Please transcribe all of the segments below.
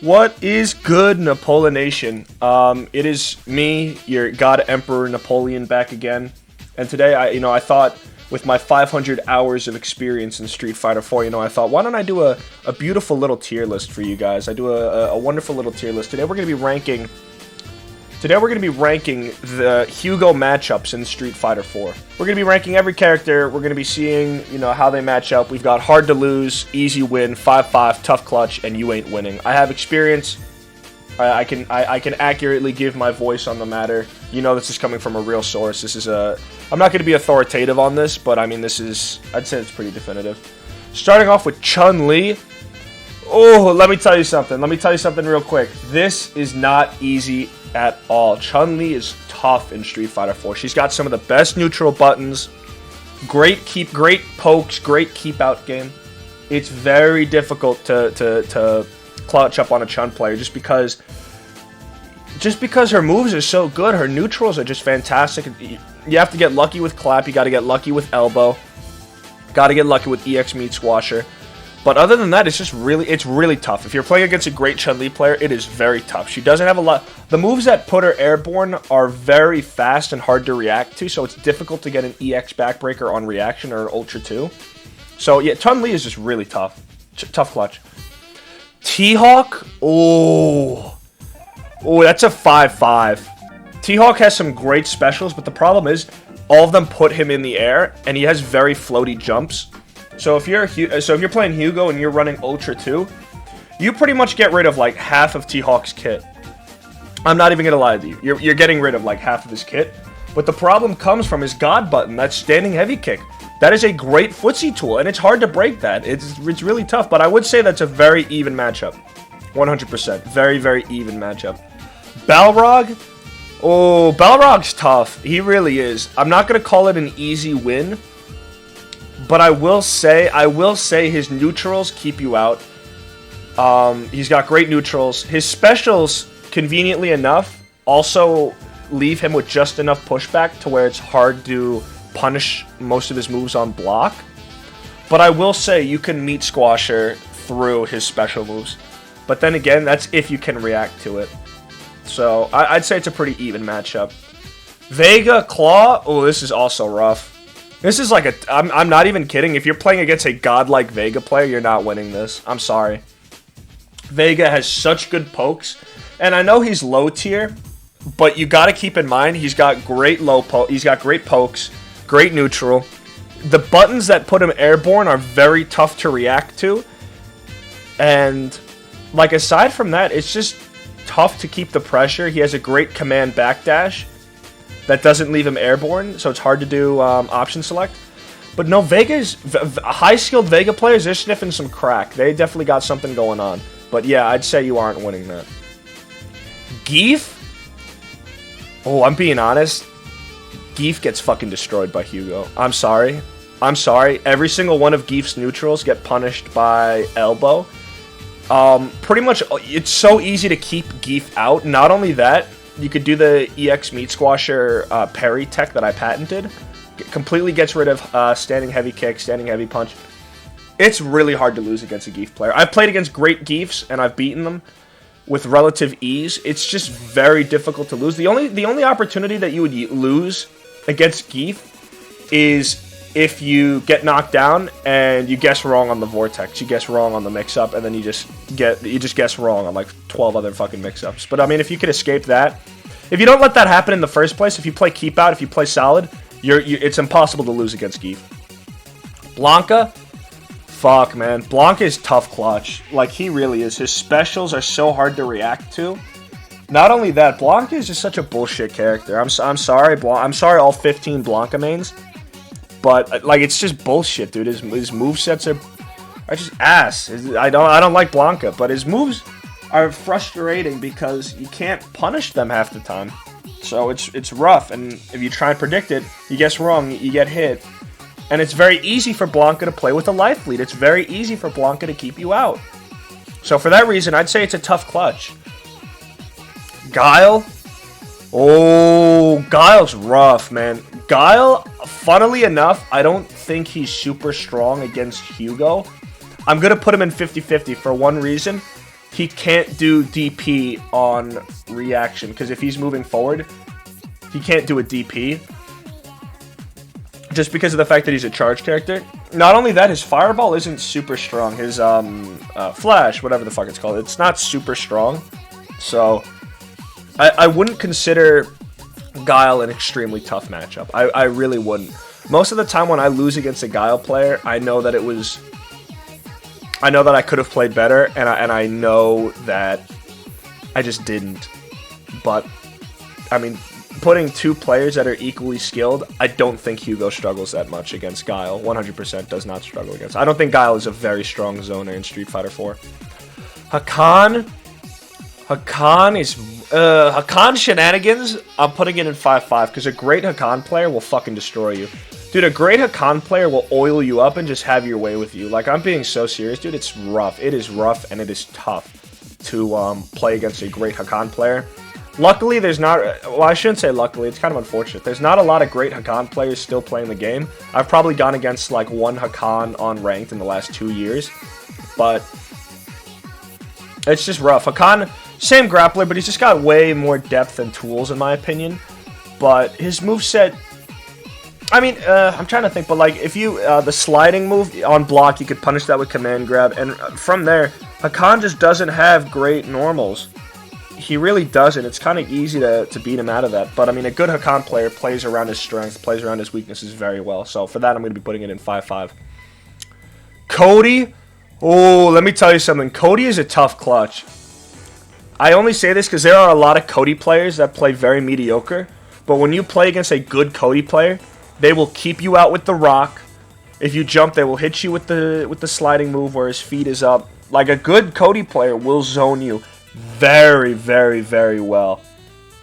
What is good, Napoleonation? It is me, your God Emperor Napoleon, back again. And today, I thought with my 500 hours of experience in Street Fighter 4, I thought, why don't I do a beautiful little tier list for you guys? I do a wonderful little tier list. Today we're going to be ranking the Hugo matchups in Street Fighter 4. We're going to be ranking every character. We're going to be seeing, how they match up. We've got hard to lose, easy win, 5-5, tough clutch, and you ain't winning. I have experience. I can accurately give my voice on the matter. This is coming from a real source. I'm not going to be authoritative on this, but I mean, I'd say it's pretty definitive. Starting off with Chun-Li. Oh, let me tell you something. Real quick. This is not easy at all. Chun-Li is tough in Street Fighter 4. She's got some of the best neutral buttons, great pokes, great keep out game. It's very difficult to clutch up on a Chun player just because her moves are so good. Her neutrals are just fantastic. You have to get lucky with clap, you got to get lucky with elbow, got to get lucky with EX meat squasher. But other than that, it's really tough. If you're playing against a great Chun-Li player, it is very tough. She doesn't have a lot. The moves that put her airborne are very fast and hard to react to, so it's difficult to get an EX backbreaker on reaction or an Ultra 2. So yeah, Chun-Li is just really tough. Tough clutch. T-Hawk? Oh, that's a 5-5. T-Hawk has some great specials, but the problem is all of them put him in the air, and he has very floaty jumps. So if you're playing Hugo and you're running Ultra 2, you pretty much get rid of like half of T-Hawk's kit. I'm not even gonna lie to you. You're getting rid of like half of his kit. But the problem comes from his God button, that standing heavy kick. That is a great footsie tool, and it's hard to break that. It's really tough, but I would say that's a very even matchup. 100%. Very, very even matchup. Balrog? Oh, Balrog's tough. He really is. I'm not gonna call it an easy win, but I will say his neutrals keep you out. He's got great neutrals. His specials, conveniently enough, also leave him with just enough pushback to where it's hard to punish most of his moves on block. But I will say you can meat squasher through his special moves. But then again, that's if you can react to it. So I'd say it's a pretty even matchup. Vega, Claw. Oh, this is also rough. This is like I'm not even kidding. If you're playing against a godlike Vega player, you're not winning this. I'm sorry. Vega has such good pokes. And I know he's low tier, but you got to keep in mind he's got great he's got great pokes, great neutral. The buttons that put him airborne are very tough to react to. And like aside from that, it's just tough to keep the pressure. He has a great command backdash that doesn't leave him airborne, so it's hard to do option select. But no, high-skilled Vega players, they're sniffing some crack. They definitely got something going on. But yeah, I'd say you aren't winning that. Gief? Oh, I'm being honest. Gief gets fucking destroyed by Hugo. I'm sorry. Every single one of Gief's neutrals get punished by elbow. Pretty much, it's so easy to keep Gief out. Not only that, you could do the EX meat squasher parry tech that I patented. It completely gets rid of standing heavy kick, standing heavy punch. It's really hard to lose against a Gief player. I've played against great Giefs, and I've beaten them with relative ease. It's just very difficult to lose. The only opportunity that you would lose against Gief is if you get knocked down and you guess wrong on the vortex, you guess wrong on the mix-up, and then you just guess wrong on like 12 other fucking mix-ups. But I mean, if you could escape that, if you don't let that happen in the first place, if you play keep out, if you play solid, it's impossible to lose against Gief. Blanka, fuck man, Blanka is tough clutch. Like he really is. His specials are so hard to react to. Not only that, Blanka is just such a bullshit character. I'm sorry, I'm sorry, all 15 Blanka mains. But like it's just bullshit, dude. His movesets are just ass. I don't like Blanka, but his moves are frustrating because you can't punish them half the time. So it's rough, and if you try and predict it, you guess wrong, you get hit. And it's very easy for Blanka to play with a life lead. It's very easy for Blanka to keep you out. So for that reason, I'd say it's a tough clutch. Guile. Oh, Guile's rough, man. Guile, funnily enough, I don't think he's super strong against Hugo. I'm going to put him in 50-50 for one reason. he can't do DP on reaction, because if he's moving forward, he can't do a DP. Just because of the fact that he's a charge character. Not only that, his fireball isn't super strong. His flash, whatever the fuck it's called, it's not super strong. So I wouldn't consider Guile an extremely tough matchup. I really wouldn't. Most of the time when I lose against a Guile player, I know that I could have played better, and I know that I just didn't. But I mean, putting two players that are equally skilled, I don't think Hugo struggles that much against Guile. 100% does not struggle against. I don't think Guile is a very strong zoner in Street Fighter 4. Hakan is Hakan shenanigans. I'm putting it in 5-5 because a great Hakan player will fucking destroy you. Dude, a great Hakan player will oil you up and just have your way with you. Like, I'm being so serious, dude. It's rough. It is rough and it is tough to play against a great Hakan player. Luckily, there's not... Well, I shouldn't say luckily. It's kind of unfortunate. There's not a lot of great Hakan players still playing the game. I've probably gone against, like, one Hakan on ranked in the last 2 years. But it's just rough. Hakan, same grappler, but he's just got way more depth and tools, in my opinion. But his moveset... I mean, I'm trying to think, but, like, if you... the sliding move on block, you could punish that with command grab. And from there, Hakan just doesn't have great normals. He really doesn't. It's kind of easy to beat him out of that. But, I mean, a good Hakan player plays around his strength, plays around his weaknesses very well. So, for that, I'm going to be putting it in 5-5. Cody? Oh, let me tell you something. Cody is a tough clutch. I only say this because there are a lot of Cody players that play very mediocre. But when you play against a good Cody player, they will keep you out with the rock. If you jump, they will hit you with the sliding move where his feet is up. Like, a good Cody player will zone you very, very, very well.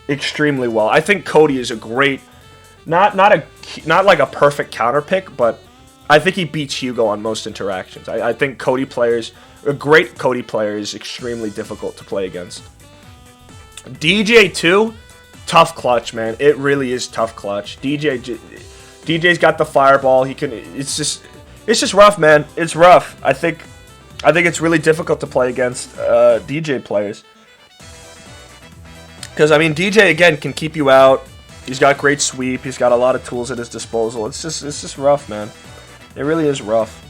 Extremely well. I think Cody is a great, not like a perfect counter pick, but I think he beats Hugo on most interactions. I think Cody players, a great Cody player is extremely difficult to play against. DJ2, tough clutch, man. It really is tough clutch. DJ's got the fireball. He can. It's just rough, man. It's rough. I think it's really difficult to play against DJ players. Because, I mean, DJ, again, can keep you out. He's got great sweep. He's got a lot of tools at his disposal. It's just rough, man. It really is rough.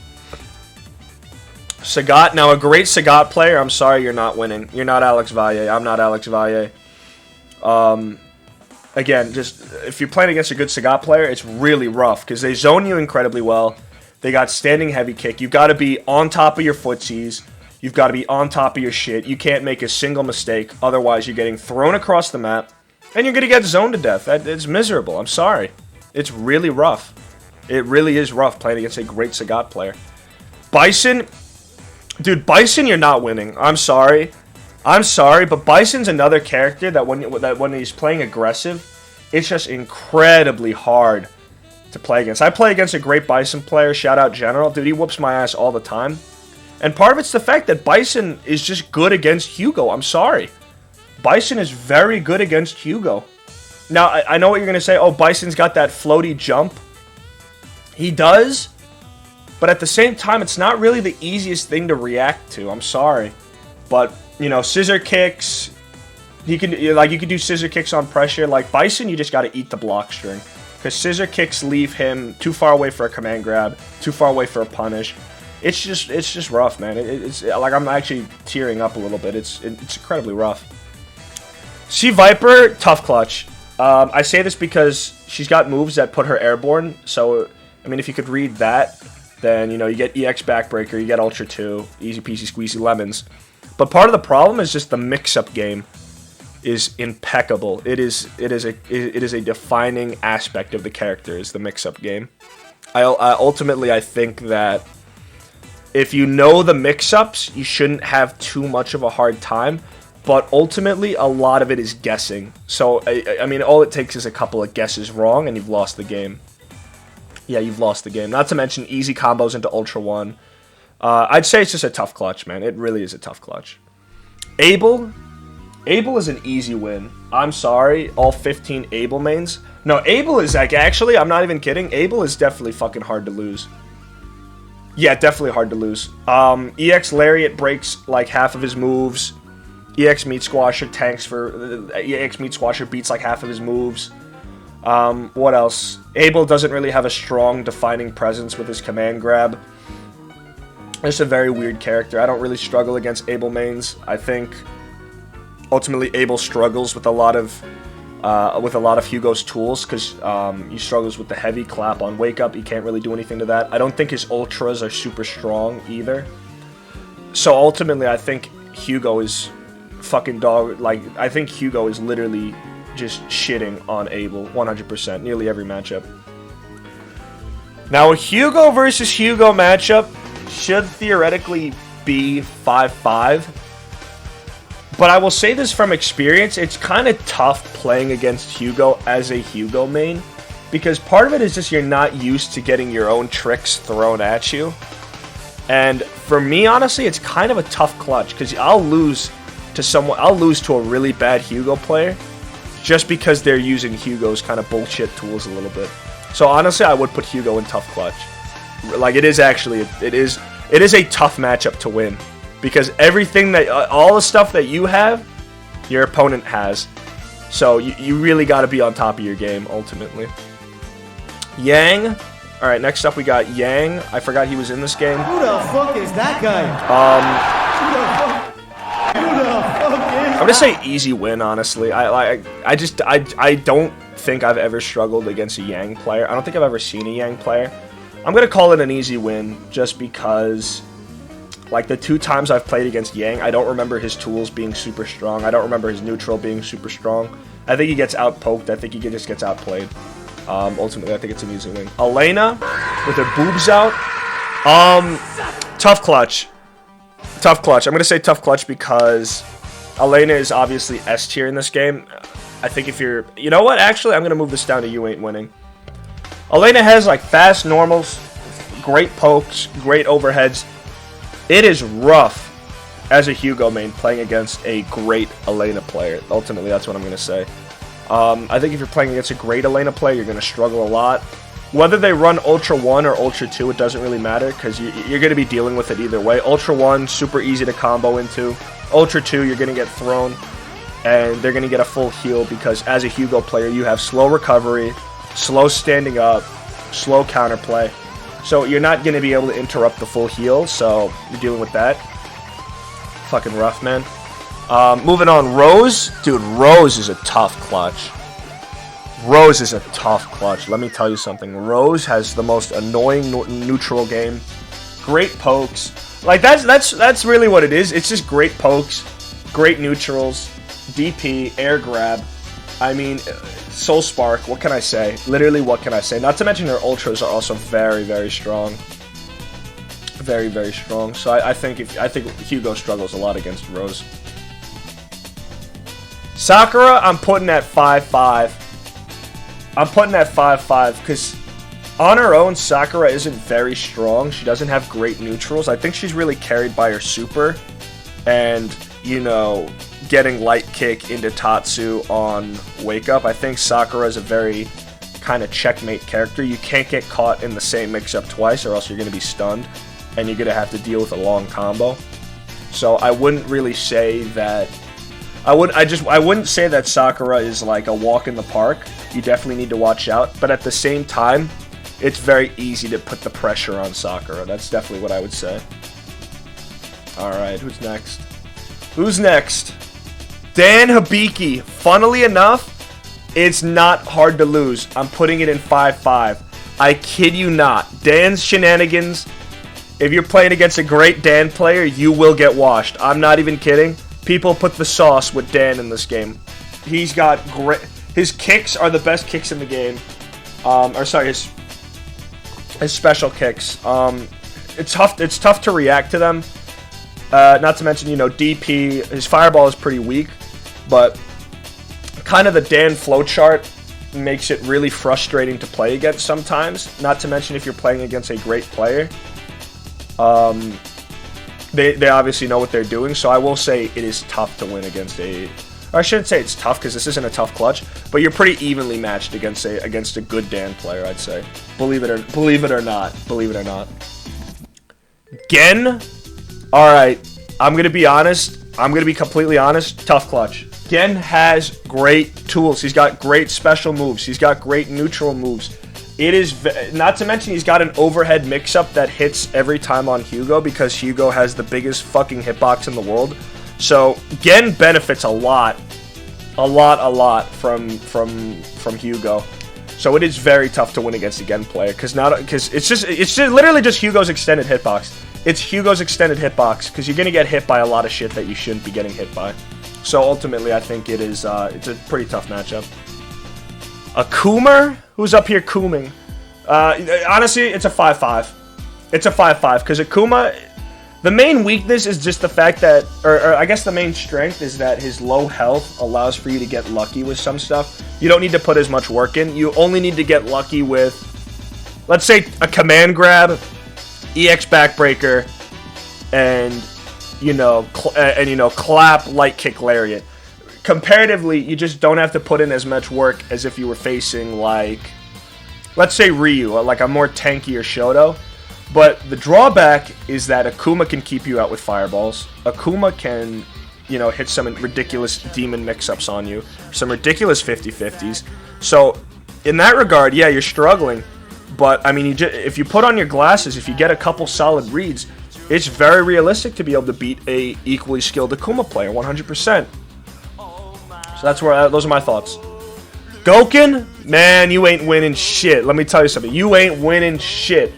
Sagat. Now, a great Sagat player, I'm sorry you're not winning. You're not Alex Valle. I'm not Alex Valle. Again, just if you're playing against a good Sagat player, it's really rough. Because they zone you incredibly well. They got standing heavy kick. You've got to be on top of your footsies. You've got to be on top of your shit. You can't make a single mistake. Otherwise, you're getting thrown across the map. And you're going to get zoned to death. It's miserable. I'm sorry. It's really rough. It really is rough playing against a great Sagat player. Bison. Dude, Bison, you're not winning. I'm sorry. I'm sorry, but Bison's another character that when he's playing aggressive, it's just incredibly hard to play against. I play against a great Bison player, shout out General. Dude, he whoops my ass all the time. And part of it's the fact that Bison is just good against Hugo. I'm sorry. Bison is very good against Hugo. Now, I know what you're going to say. Oh, Bison's got that floaty jump. He does. But at the same time, it's not really the easiest thing to react to. I'm sorry. But, you know, scissor kicks. You can do scissor kicks on pressure. Like, Bison, you just got to eat the block string. Because scissor kicks leave him too far away for a command grab, too far away for a punish. It's just rough, man. It's like I'm actually tearing up a little bit. It's incredibly rough. Sea Viper, tough clutch. I say this because she's got moves that put her airborne. So, I mean, if you could read that, then, you know, you get EX Backbreaker, you get Ultra 2, easy peasy squeezy lemons. But part of the problem is just the mix-up game is impeccable. It is a defining aspect of the character, is the mix-up game. Ultimately, I think that if you know the mix-ups, you shouldn't have too much of a hard time. But ultimately, a lot of it is guessing. So, I mean, all it takes is a couple of guesses wrong, and you've lost the game. Yeah, you've lost the game. Not to mention easy combos into Ultra 1. I'd say it's just a tough clutch, man. It really is a tough clutch. Abel is an easy win. I'm sorry, all 15 Abel mains. No, Abel is like, actually, I'm not even kidding. Abel is definitely fucking hard to lose. Yeah, definitely hard to lose. EX Lariat breaks like half of his moves. EX Meat Squasher tanks for... EX Meat Squasher beats like half of his moves. What else? Abel doesn't really have a strong defining presence with his command grab. It's a very weird character. I don't really struggle against Abel mains. I think ultimately Abel struggles with a lot of Hugo's tools, because he struggles with the heavy clap on wake up. He can't really do anything to that. I don't think his ultras are super strong either. So ultimately, I think Hugo is fucking dog. Like, I think Hugo is literally just shitting on Abel 100%, nearly every matchup. Now, a Hugo versus Hugo matchup should theoretically be 5-5. But I will say this from experience, it's kind of tough playing against Hugo as a Hugo main, because part of it is just you're not used to getting your own tricks thrown at you. And for me, honestly, it's kind of a tough clutch, because I'll lose to a really bad Hugo player just because they're using Hugo's kind of bullshit tools a little bit. So honestly, I would put Hugo in tough clutch. Like, it is a tough matchup to win. Because everything all the stuff that you have, your opponent has. So you really got to be on top of your game, ultimately. Yang. Alright, next up we got Yang. I forgot he was in this game. Who the fuck is that guy? I'm going to say easy win, honestly. I don't think I've ever struggled against a Yang player. I don't think I've ever seen a Yang player. I'm going to call it an easy win just because... Like, the 2 times I've played against Yang, I don't remember his tools being super strong. I don't remember his neutral being super strong. I think he gets outpoked. I think he just gets outplayed. Ultimately, I think it's an easy win. Elena, with her boobs out. Tough clutch. Tough clutch. I'm going to say tough clutch because Elena is obviously S tier in this game. I think if you're... You know what? Actually, I'm going to move this down to you ain't winning. Elena has, like, fast normals, great pokes, great overheads. It is rough as a Hugo main playing against a great Elena player. Ultimately, that's what I'm going to say. I think if you're playing against a great Elena player, you're going to struggle a lot. Whether they run Ultra 1 or Ultra 2, it doesn't really matter, because you're going to be dealing with it either way. Ultra 1, super easy to combo into. Ultra 2, you're going to get thrown, and they're going to get a full heal, because as a Hugo player, you have slow recovery, slow standing up, slow counterplay. So you're not going to be able to interrupt the full heal, so you're dealing with that. Fucking rough, man. Moving on, Rose. Dude, Rose is a tough clutch. Rose is a tough clutch. Let me tell you something. Rose has the most annoying neutral game. Great pokes. Like, that's really what it is. It's just great pokes, great neutrals, DP, air grab. I mean... Soul Spark, what can I say? Literally, what can I say? Not to mention her ultras are also very, very strong. Very, very strong. So I think Hugo struggles a lot against Rose. Sakura, I'm putting at 5-5. I'm putting at 5-5 because on her own, Sakura isn't very strong. She doesn't have great neutrals. I think she's really carried by her super. And, you know... getting light kick into Tatsu on Wake Up. I think Sakura is a very kind of checkmate character. You can't get caught in the same mix-up twice or else you're going to be stunned and you're going to have to deal with a long combo. So I wouldn't really say that... I wouldn't say that Sakura is like a walk in the park. You definitely need to watch out. But at the same time, it's very easy to put the pressure on Sakura. That's definitely what I would say. Alright, who's next? Who's next? Dan Hibiki. Funnily enough, it's not hard to lose. I'm putting it in 5-5. I kid you not. Dan's shenanigans, if you're playing against a great Dan player, you will get washed. I'm not even kidding. People put the sauce with Dan in this game. He's got great... His kicks are the best kicks in the game. His special kicks. It's tough to react to them. Not to mention, you know, DP, his fireball is pretty weak, but kind of the Dan flowchart makes it really frustrating to play against sometimes. Not to mention if you're playing against a great player. They obviously know what they're doing, so I will say it is tough to win against a... Or I shouldn't say it's tough, because this isn't a tough clutch, but you're pretty evenly matched against a good Dan player, I'd say. Believe it or not. Believe it or not. Gen, alright, I'm going to be honest. I'm going to be completely honest. Tough clutch. Gen has great tools. He's got great special moves. He's got great neutral moves. It is, not to mention he's got an overhead mix-up that hits every time on Hugo because Hugo has the biggest fucking hitbox in the world. So, Gen benefits a lot from Hugo. So it is very tough to win against a Gen player because it's literally just Hugo's extended hitbox. It's Hugo's extended hitbox because you're gonna get hit by a lot of shit that you shouldn't be getting hit by. So ultimately, I think it is it's a pretty tough matchup. Akuma, who's up here cooming? Honestly, it's a 5-5. It's a 5-5 because Akuma. The main weakness is just the fact that, or I guess the main strength is that his low health allows for you to get lucky with some stuff. You don't need to put as much work in. You only need to get lucky with, let's say, a command grab, EX backbreaker, and clap, light kick, lariat. Comparatively, you just don't have to put in as much work as if you were facing, like, let's say Ryu, like a more tankier Shoto. But the drawback is that Akuma can keep you out with fireballs. Akuma can, hit some ridiculous demon mix-ups on you. Some ridiculous 50-50s. So, in that regard, yeah, you're struggling. But, I mean, if you put on your glasses, if you get a couple solid reads, it's very realistic to be able to beat a equally skilled Akuma player, 100%. So those are my thoughts. Gouken, man, you ain't winning shit. Let me tell you something. You ain't winning shit.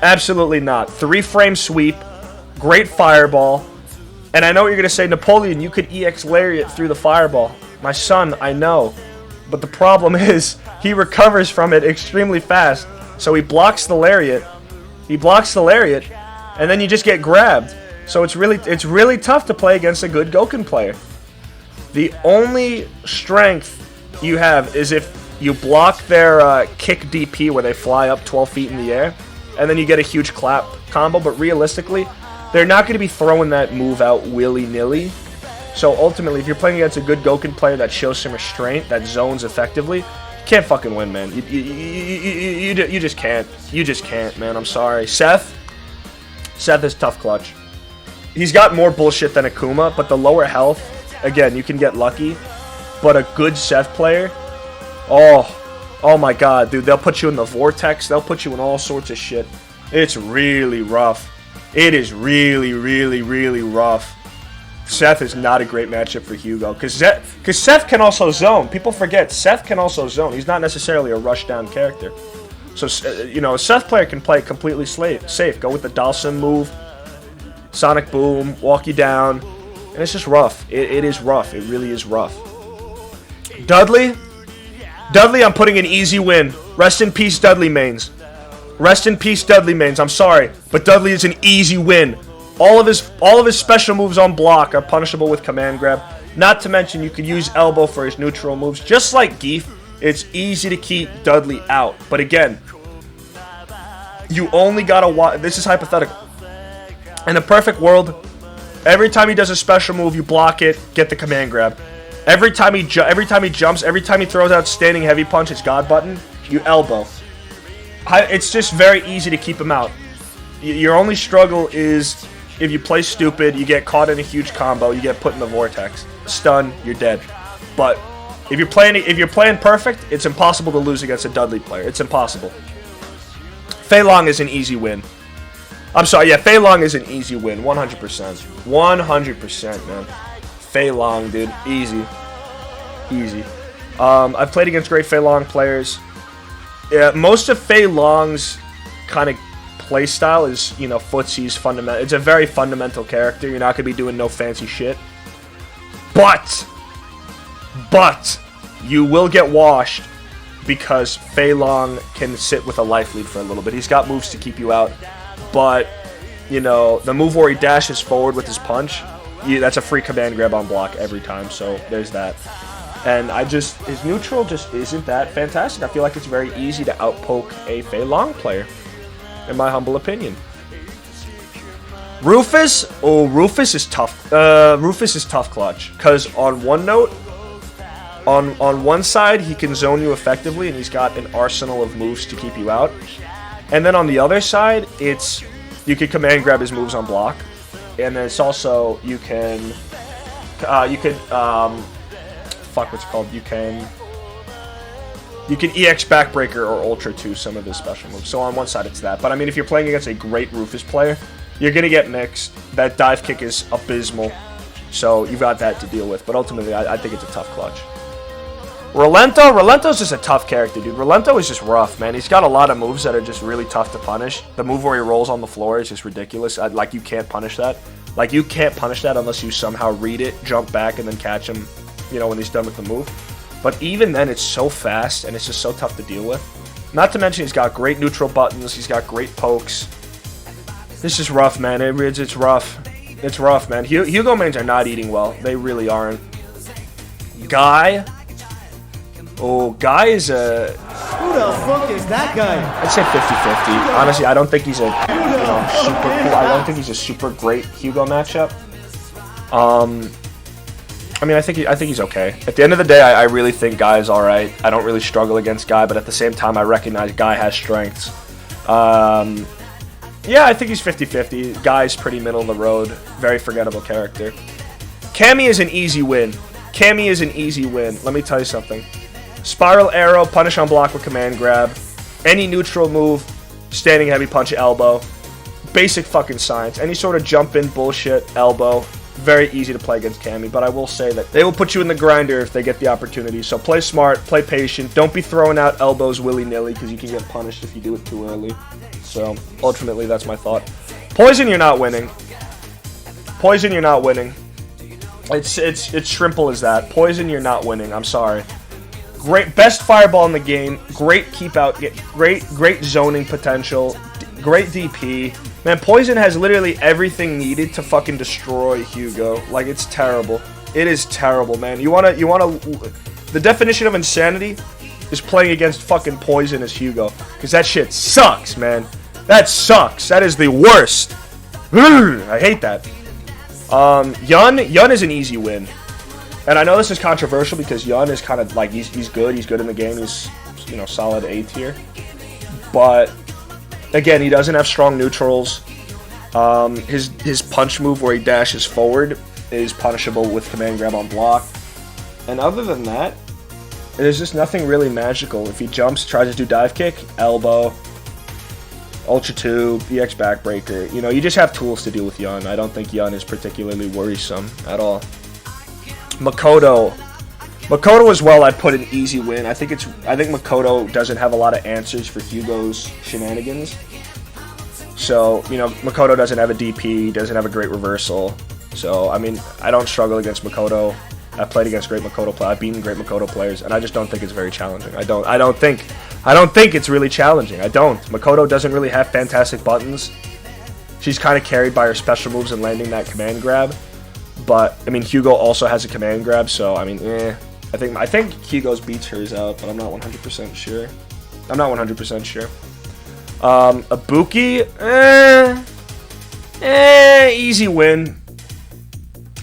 Absolutely not. 3-frame sweep, great fireball, and I know what you're going to say, Napoleon, you could EX Lariat through the fireball. My son, I know. But the problem is, he recovers from it extremely fast. So he blocks the Lariat. And then you just get grabbed. So it's really tough to play against a good Gouken player. The only strength you have is if you block their kick DP where they fly up 12 feet in the air. And then you get a huge clap combo, but realistically, they're not going to be throwing that move out willy-nilly. So ultimately, if you're playing against a good Gouken player that shows some restraint, that zones effectively, you can't fucking win, man. You just can't. You just can't, man. I'm sorry. Seth is tough clutch. He's got more bullshit than Akuma, but the lower health, again, you can get lucky. But a good Seth player, oh my god, dude, they'll put you in the vortex, they'll put you in all sorts of shit. It's really rough. It is really, really, really rough. Seth is not a great matchup for Hugo, because Seth can also zone. People forget, Seth can also zone. He's not necessarily a rush-down character. So, a Seth player can play completely safe. Go with the Dalsim move, Sonic Boom, walk you down, and it's just rough. It is rough. It really is rough. Dudley, I'm putting an easy win. Rest in peace, Dudley mains. Rest in peace, Dudley mains. I'm sorry, but Dudley is an easy win. All of his special moves on block are punishable with command grab. Not to mention, you could use elbow for his neutral moves. Just like Gief, it's easy to keep Dudley out. But again, you only gotta watch. This is hypothetical. In a perfect world, every time he does a special move, you block it, get the command grab. Every time he jumps, every time he throws out standing heavy punch, his God button, you elbow. It's just very easy to keep him out. Your only struggle is if you play stupid, you get caught in a huge combo, you get put in the vortex. Stun, you're dead. But if you're playing perfect, it's impossible to lose against a Dudley player. It's impossible. Fei Long is an easy win. I'm sorry, yeah, Fei Long is an easy win, 100%. 100%, man. Fei Long, dude. Easy. Easy. I've played against great Fei Long players. Yeah, most of Fei Long's kind of play style is, footsie's fundamental. It's a very fundamental character. You're not going to be doing no fancy shit. But, you will get washed because Fei Long can sit with a life lead for a little bit. He's got moves to keep you out. But, the move where he dashes forward with his punch, that's a free command grab on block every time, so there's that. And his neutral just isn't that fantastic. I feel like it's very easy to outpoke a Fei Long player, in my humble opinion. Rufus is tough. Rufus is tough clutch, because on one note, on one side, he can zone you effectively, and he's got an arsenal of moves to keep you out. And then on the other side, it's You can command grab his moves on block, and then it's also you can fuck what's it called? You can EX backbreaker or Ultra 2 some of his special moves. So on one side it's that, but I mean if you're playing against a great Rufus player, you're gonna get mixed. That dive kick is abysmal, so you've got that to deal with. But ultimately, I think it's a tough clutch. Rolento's just a tough character, dude. Rolento is just rough, man. He's got a lot of moves that are just really tough to punish. The move where he rolls on the floor is just ridiculous. Like, you can't punish that. Like, you can't punish that unless you somehow read it, jump back, and then catch him, you know, when he's done with the move. But even then, it's so fast, and it's just so tough to deal with. Not to mention, he's got great neutral buttons. He's got great pokes. This is rough, man. It's rough. It's rough, man. Hugo mains are not eating well. They really aren't. Guy. Oh, Guy is a... Who the fuck is that guy? I'd say 50-50. Honestly, I don't think he's a super cool. I don't think he's a super great Hugo matchup. I mean, I think he's okay. At the end of the day, I really think Guy is all right. I don't really struggle against Guy, but at the same time, I recognize Guy has strengths. Yeah, I think he's 50-50. Guy's pretty middle of the road. Very forgettable character. Cammy is an easy win. Cammy is an easy win. Let me tell you something. Spiral arrow, punish on block with command grab. Any neutral move, standing heavy punch elbow. Basic fucking science. Any sort of jump in bullshit elbow. Very easy to play against Cammy, but I will say that they will put you in the grinder if they get the opportunity. So play smart, play patient. Don't be throwing out elbows willy-nilly because you can get punished if you do it too early. So ultimately, that's my thought. Poison, you're not winning. Poison, you're not winning. It's simple as that. Poison, you're not winning. I'm sorry. Great, best fireball in the game. Great keep out. Great zoning potential. Great DP. Man, Poison has literally everything needed to fucking destroy Hugo. Like, it's terrible. It is terrible, man. You wanna. The definition of insanity is playing against fucking Poison as Hugo, because that shit sucks, man. That sucks. That is the worst. I hate that. Yun is an easy win. And I know this is controversial because Yun is kind of like, he's good. He's good in the game. He's, you know, solid A tier. But, again, he doesn't have strong neutrals. His punch move where he dashes forward is punishable with command grab on block. And other than that, there's just nothing really magical. If he jumps, tries to do dive kick, elbow, Ultra 2, EX backbreaker. You know, you just have tools to deal with Yun. I don't think Yun is particularly worrisome at all. Makoto as well, I'd put an easy win. I think Makoto doesn't have a lot of answers for Hugo's shenanigans. So, you know, Makoto doesn't have a DP, doesn't have a great reversal. So, I mean, I don't struggle against Makoto. I've played against great Makoto players. I've beaten great Makoto players, and I just don't think it's very challenging. I don't think it's really challenging. I don't. Makoto doesn't really have fantastic buttons. She's kind of carried by her special moves and landing that command grab. But I mean, Hugo also has a command grab, so I mean, I think Hugo's beats hers out, but I'm not 100% sure. Ibuki, easy win.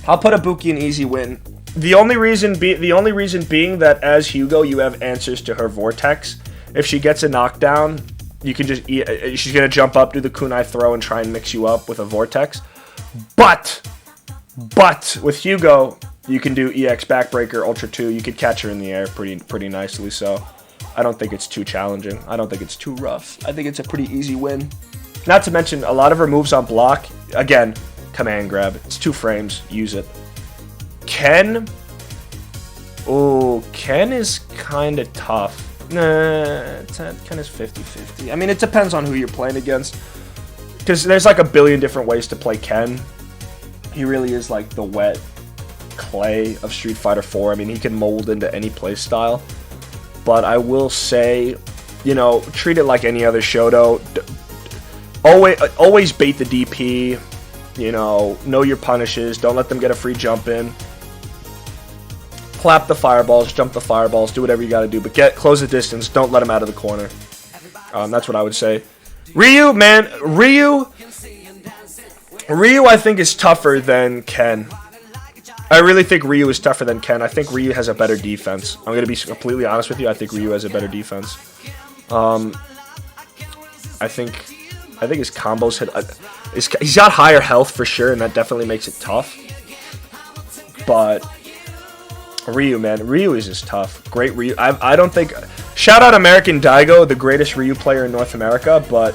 I'll put Ibuki an easy win. The only reason being that as Hugo, you have answers to her vortex. If she gets a knockdown, you can just she's gonna jump up, do the kunai throw, and try and mix you up with a vortex. But with Hugo, you can do EX backbreaker, Ultra 2. You could catch her in the air pretty nicely. So I don't think it's too challenging. I don't think it's too rough. I think it's a pretty easy win. Not to mention a lot of her moves on block. Again, command grab. It's 2 frames. Use it. Ken. Oh, Ken is kind of tough. Nah, Ken is 50-50. I mean, it depends on who you're playing against. Because there's like a billion different ways to play Ken. He really is like the wet clay of Street Fighter 4. I mean, he can mold into any play style. But I will say, you know, treat it like any other Shoto. Always bait the DP. You know your punishes. Don't let them get a free jump in. Clap the fireballs, jump the fireballs, do whatever you gotta do. But close the distance. Don't let them out of the corner. That's what I would say. Ryu, man. Ryu, I think, is tougher than Ken. I really think Ryu is tougher than Ken. I think Ryu has a better defense. I'm going to be completely honest with you. I think Ryu has a better defense. I think I think his combos hit. He's got higher health for sure, and that definitely makes it tough. But Ryu, man, Ryu is just tough. Great Ryu. I don't think. Shout out American Daigo, the greatest Ryu player in North America, but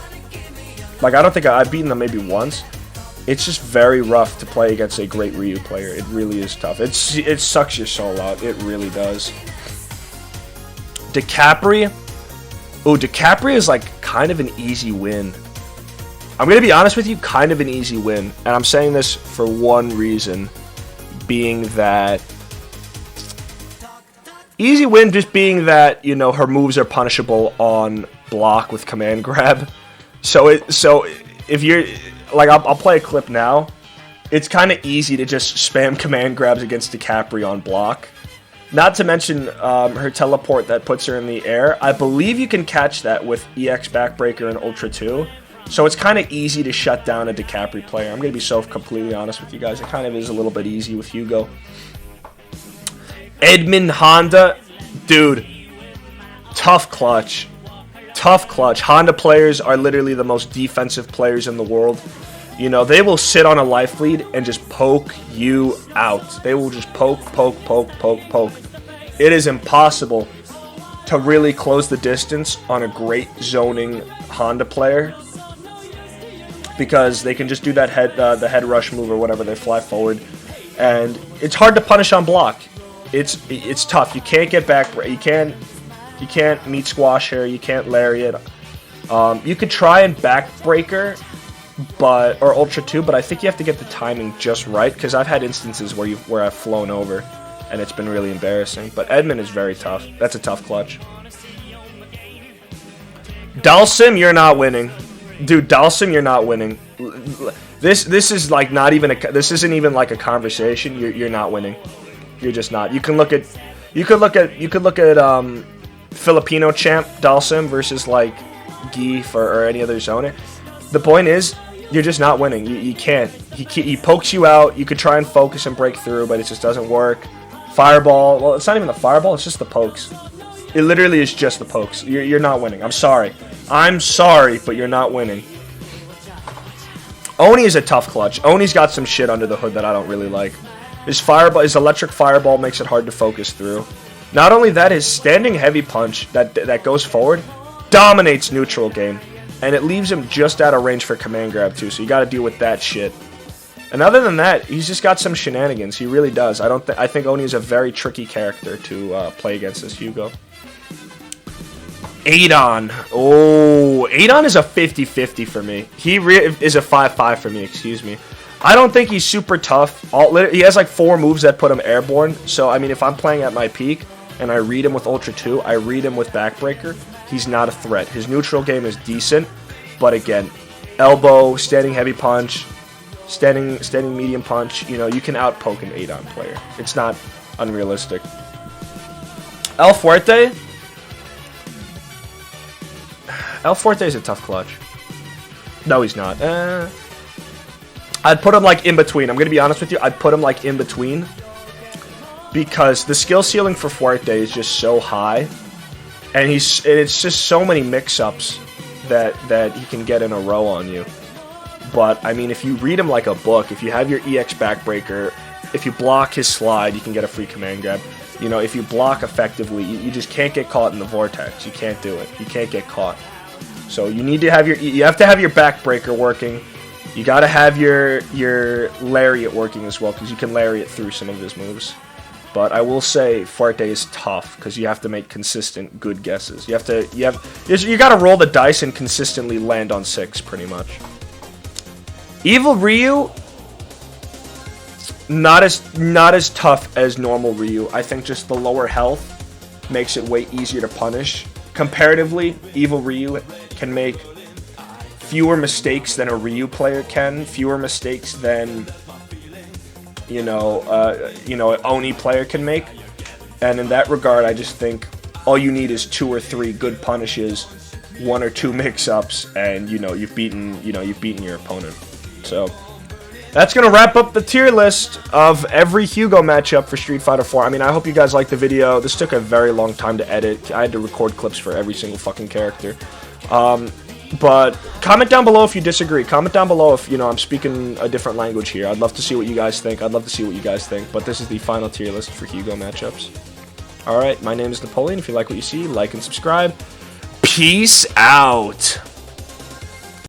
like I don't think I've beaten them maybe once. It's just very rough to play against a great Ryu player. It really is tough. It sucks your soul out. It really does. Decapre. Oh, Decapre is like kind of an easy win. I'm going to be honest with you, kind of an easy win. And I'm saying this for one reason, being that... Easy win just being that, you know, her moves are punishable on block with command grab. So if you're... Like, I'll play a clip now. It's kind of easy to just spam command grabs against Decapre on block. Not to mention her teleport that puts her in the air. I believe you can catch that with EX Backbreaker and Ultra 2. So it's kind of easy to shut down a Decapre player. I'm going to be so completely honest with you guys. It kind of is a little bit easy with Hugo. Edmund Honda. Dude. Tough clutch. Tough clutch. Honda players are literally the most defensive players in the world. You know, they will sit on a life lead and just poke you out. They will just poke. It is impossible to really close the distance on a great zoning Honda player, because they can just do that the head rush move or whatever. They fly forward, and it's hard to punish on block. It's tough. You can't get back. You can't meet squash here. You can't lariat. You could try and backbreaker, or Ultra 2, but I think you have to get the timing just right, because I've had instances where I've flown over, and it's been really embarrassing. But Edmund is very tough. That's a tough clutch. Dalsim, you're not winning. Dude, Dalsim, you're not winning. This is like not even this isn't even like a conversation. You're not winning. You're just not. You could look at Filipino champ Dalsim versus like Gief or any other zoner. The point is, you're just not winning. You can't. He pokes you out. You could try and focus and break through, but it just doesn't work. Fireball. Well, it's not even the fireball. It's just the pokes. It literally is just the pokes. You're not winning. I'm sorry. I'm sorry, but you're not winning. Oni is a tough clutch. Oni's got some shit under the hood that I don't really like. His electric fireball makes it hard to focus through. Not only that, his standing heavy punch that goes forward dominates neutral game, and it leaves him just out of range for command grab too. So you got to deal with that shit. And other than that, he's just got some shenanigans. He really does. I think Oni is a very tricky character to play against this Hugo. Adon. Oh, Adon is a 50-50 for me. He is a 5-5 for me, excuse me. I don't think he's super tough. He has like 4 moves that put him airborne. So, I mean, if I'm playing at my peak and I read him with Ultra 2, I read him with Backbreaker, he's not a threat. His neutral game is decent, but again, elbow, standing heavy punch, standing medium punch, you know, you can outpoke an Adon player. It's not unrealistic. El Fuerte is a tough clutch. No, he's not. I'd put him like in between. I'm going to be honest with you. I'd put him like in between, because the skill ceiling for Fuerte is just so high, and it's just so many mix-ups that he can get in a row on you. But I mean, if you read him like a book, if you have your EX Backbreaker, if you block his slide, you can get a free command grab. You know, if you block effectively, you just can't get caught in the vortex. You can't do it. You can't get caught. So you need to have you have to have your Backbreaker working. You got to have your lariat working as well, because you can lariat through some of his moves. But I will say Fuerte is tough, because you have to make consistent good guesses. You got to roll the dice and consistently land on 6 pretty much. Evil Ryu, not as tough as normal Ryu. I think just the lower health makes it way easier to punish. Comparatively, Evil Ryu can make fewer mistakes than a Ryu player can, fewer mistakes than an Oni player can make. And in that regard, I just think all you need is 2 or 3 good punishes, 1 or 2 mix-ups, and you've beaten your opponent. So that's gonna wrap up the tier list of every Hugo matchup for Street Fighter 4. I mean, I hope you guys liked the video. This took a very long time to edit. I had to record clips for every single fucking character. But comment down below if you disagree. Comment down below if, you know, I'm speaking a different language here. I'd love to see what you guys think. I'd love to see what you guys think. But this is the final tier list for Hugo matchups. Alright, my name is Napoleon. If you like what you see, like and subscribe. Peace out.